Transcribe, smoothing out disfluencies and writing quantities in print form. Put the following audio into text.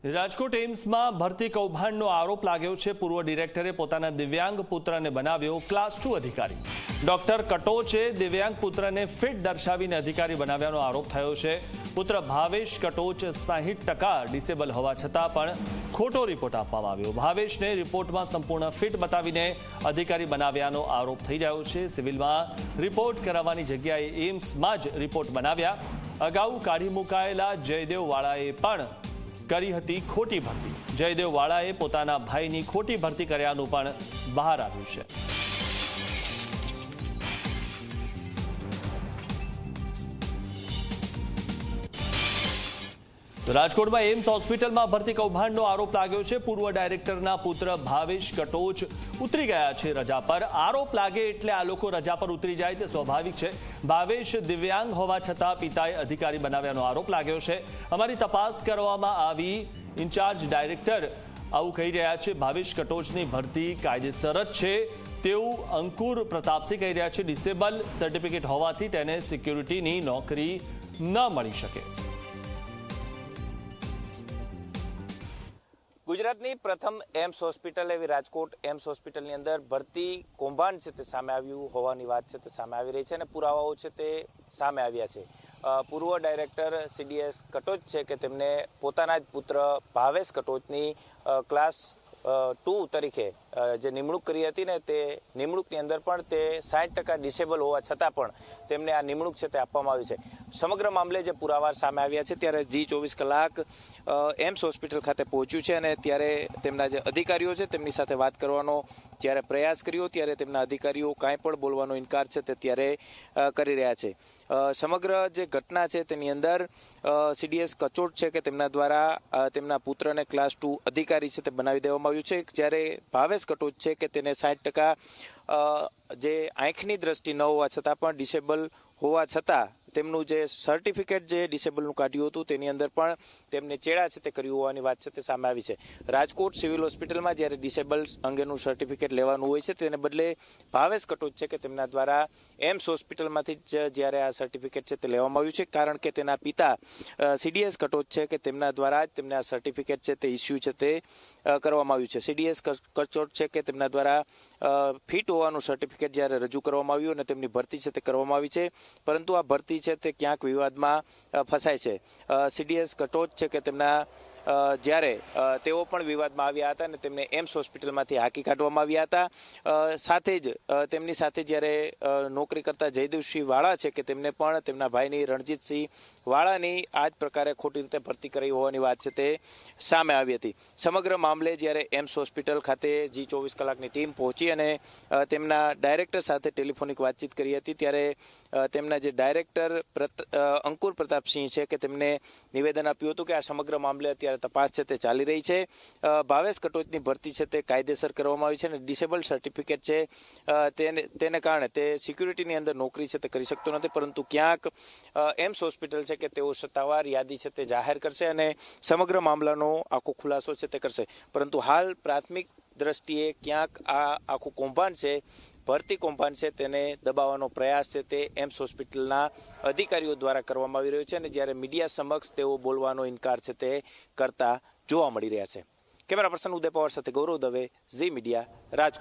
રાજકોટ એમ્સમાં ભરતી કૌભાંડનો આરોપ લાગ્યો છે। પૂર્વ ડિરેક્ટરે પોતાના દિવ્યાંગ પુત્રને બનાવ્યો ક્લાસ 2 અધિકારી। ડોક્ટર કટોચે દિવ્યાંગ પુત્રને ફિટ દર્શાવીને અધિકારી બનાવ્યાનો આરોપ થયો છે। પુત્ર ભાવેશ કટોચ 60% ડિસેબલ હોવા છતાં પણ ખોટો રિપોર્ટ આપવામાં આવ્યો। ભાવેશને રિપોર્ટમાં સંપૂર્ણ ફિટ બતાવીને અધિકારી બનાવ્યાનો આરોપ થઈ રહ્યો છે। સિવિલમાં રિપોર્ટ કરાવવાની જગ્યાએ એમ્સમાં જ રિપોર્ટ બનાવ્યા। અગાઉ કાઢી મુકાયેલા જયદેવ વાળાએ પણ કરી હતી ખોટી ભરતી। જયદેવ વાળાએ પોતાના ભાઈની ખોટી ભરતી કર્યાનું પણ બહાર આવ્યું છે। રાજકોટમાં એમ્સ હોસ્પિટલમાં ભરતી કૌભાંડનો આરોપ લાગ્યો છે। પૂર્વ ડાયરેક્ટરના પુત્ર ભાવેશ કટોચ ઉતરી ગયા છે રજા પર। આરોપ લાગે એટલે આ લોકો રજા પર ઉતરી જાય તે સ્વાભાવિક છે। ભાવેશ દિવ્યાંગ હોવા છતાં પિતાએ અધિકારી બનાવ્યાનો આરોપ લાગ્યો છે। અમારી તપાસ કરવામાં આવી, ઇન્ચાર્જ ડાયરેક્ટર આવું કહી રહ્યા છે। ભાવેશ કટોચની ભરતી કાયદેસર જ છે તેવું અંકુર પ્રતાપસિંહ કહી રહ્યા છે। ડિસેબલ સર્ટિફિકેટ હોવાથી તેને સિક્યુરિટીની નોકરી ન મળી શકે। ગુજરાતની પ્રથમ એમ્સ હોસ્પિટલ એવી રાજકોટ એમ્સ હોસ્પિટલની અંદર ભરતી કૌભાંડ છે તે સામે આવ્યું હોવાની વાત છે તે સામે આવી રહી છે અને પુરાવાઓ છે તે સામે આવ્યા છે। પૂર્વ ડાયરેક્ટર સીડીએસ કટોચ છે કે તેમને પોતાના જ પુત્ર ભાવેશ કટોચની ક્લાસ 2 તરીકે જે નિમણૂક કરી હતી ને તે નિમણૂકની અંદર પણ તે 60% ડિસેબલ હોવા છતાં પણ તેમને આ નિમણૂક છે તે આપવામાં આવી છે। સમગ્ર મામલે જે પુરાવા સામે આવ્યા છે ત્યારે જી 24 કલાક એમ્સ હોસ્પિટલ ખાતે પહોંચ્યું છે અને ત્યારે તેમના જે અધિકારીઓ છે તેમની સાથે વાત કરવાનો જ્યારે પ્રયાસ કર્યો ત્યારે તેમના અધિકારીઓ કાંઈ પણ બોલવાનો ઇનકાર છે તે ત્યારે કરી રહ્યા છે। સમગ્ર જે ઘટના છે તેની અંદર સીડીએસ કચોટ છે કે તેમના દ્વારા તેમના પુત્રને ક્લાસ 2 અધિકારી છે તે બનાવી દેવામાં આવ્યું છે। જ્યારે ભાવેશ કટોચ છે કે તેને 60% જે આંખની દ્રષ્ટિ ન હોવા છતાં પણ ડિસેબલ હોવા છતાં તેમનું જે સર્ટિફિકેટ જે ડિસેબલનું કાઢ્યું હતું તેની અંદર પણ તેમને ચેડા છે તે કર્યું હોવાની વાત છે તે સામે આવી છે। રાજકોટ સિવિલ હોસ્પિટલમાં જ્યારે ડિસેબલ અંગેનું સર્ટિફિકેટ લેવાનું હોય છે તેને બદલે ભાવેશ કટોચ છે કે તેમના દ્વારા એમ્સ હોસ્પિટલમાંથી જ જ્યારે આ સર્ટિફિકેટ છે તે લેવામાં આવ્યું છે, કારણ કે તેના પિતા સીડીએસ કટોચ છે કે તેમના દ્વારા જ તેમને આ સર્ટિફિકેટ છે તે ઇસ્યુ છે તે કરવામાં આવ્યું છે। સીડીએસ કચોટ છે કે તેમના દ્વારા ફિટ હોવાનું સર્ટિફિકેટ જ્યારે રજૂ કરવામાં આવ્યું અને તેમની ભરતી છે તે કરવામાં આવી છે, પરંતુ આ ભરતી છે તે ક્યાંક વિવાદમાં ફસાય છે। સીડીએસ કટોચ છે કે તેમના જ્યારે તેઓ પણ વિવાદમાં આવ્યા હતા અને તેમને એમ્સ હોસ્પિટલમાંથી હાંકી કાઢવામાં આવ્યા હતા। સાથે જ તેમની સાથે જ્યારે નોકરી કરતા જયદેવસિંહ વાળા છે કે તેમને પણ તેમના ભાઈની રણજીતસિંહ વાળાની આ જ પ્રકારે ખોટી રીતે ભરતી કરી હોવાની વાત છે તે સામે આવી હતી। સમગ્ર મામલે જ્યારે એમ્સ હોસ્પિટલ ખાતે જી 24 કલાકની ટીમ પહોંચી અને તેમના ડાયરેક્ટર સાથે ટેલિફોનિક વાતચીત કરી હતી ત્યારે તેમના જે ડાયરેક્ટર અંકુર પ્રતાપસિંહ છે કે તેમને નિવેદન આપ્યું હતું કે આ સમગ્ર મામલે અત્યારે તપાસ છે તે ચાલી રહી છે। ભાવેશ કટોચની ભરતી છે તે કાયદેસર કરવામાં આવી છે અને ડિસેબલ સર્ટિફિકેટ છે તેને કારણે તે સિક્યુરિટીની અંદર નોકરી છે તે કરી શકતો નથી, પરંતુ ક્યાંક એમ્સ હોસ્પિટલ છે કે તેઓ સત્તાવાર યાદી છે તે જાહેર કરશે અને સમગ્ર મામલાનો આખો ખુલાસો છે તે કરશે। પરંતુ હાલ પ્રાથમિક દ્રષ્ટિએ ક્યાંક આ આખું કૌભાંડ છે, ભરતી કૌભાંડ છે, તેને દબાવવાનો પ્રયાસ છે તે એમ્સ હોસ્પિટલના અધિકારીઓ દ્વારા કરવામાં આવી રહ્યો છે અને જ્યારે મીડિયા સમક્ષ તેઓ બોલવાનો ઇનકાર છે તે કરતા જોવા મળી રહ્યા છે। કેમેરા પર્સન ઉદય પવાર સાથે ગૌરવ દવે, ઝી મીડિયા, રાજકોટ।